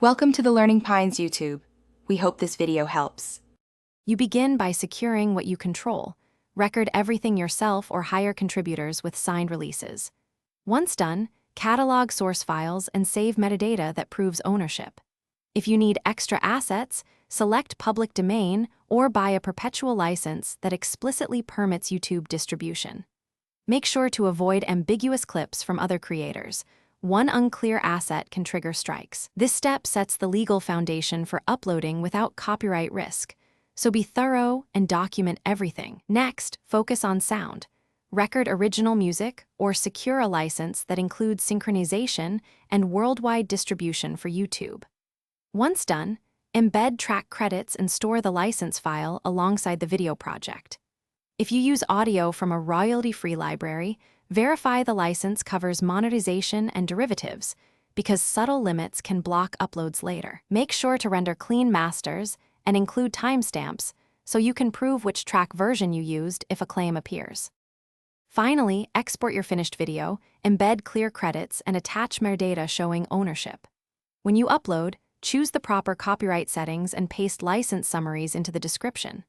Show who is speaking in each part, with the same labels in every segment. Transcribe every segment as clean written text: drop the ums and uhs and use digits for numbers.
Speaker 1: Welcome to the Learning Pines YouTube. We hope this video helps.
Speaker 2: You begin by securing what you control. Record everything yourself or hire contributors with signed releases. Once done, catalog source files and save metadata that proves ownership. If you need extra assets, select public domain or buy a perpetual license that explicitly permits YouTube distribution. Make sure to avoid ambiguous clips from other creators. One unclear asset can trigger strikes. This step sets the legal foundation for uploading without copyright risk. So be thorough and document everything. Next, focus on sound. Record original music or secure a license that includes synchronization and worldwide distribution for YouTube. Once done, embed track credits and store the license file alongside the video project. If you use audio from a royalty-free library, verify the license covers monetization and derivatives, because subtle limits can block uploads later. Make sure to render clean masters and include timestamps so you can prove which track version you used if a claim appears. Finally, export your finished video, embed clear credits, and attach metadata showing ownership. When you upload, choose the proper copyright settings and paste license summaries into the description.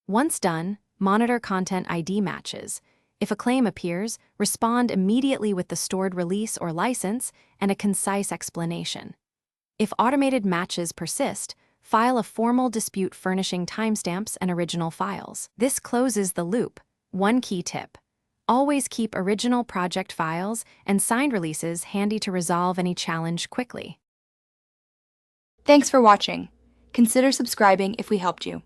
Speaker 2: Once done, monitor content ID matches. If a claim appears, respond immediately with the stored release or license and a concise explanation. If automated matches persist, file a formal dispute furnishing timestamps and original files. This closes the loop. One key tip: always keep original project files and signed releases handy to resolve any challenge quickly.
Speaker 1: Thanks for watching. Consider subscribing if we helped you.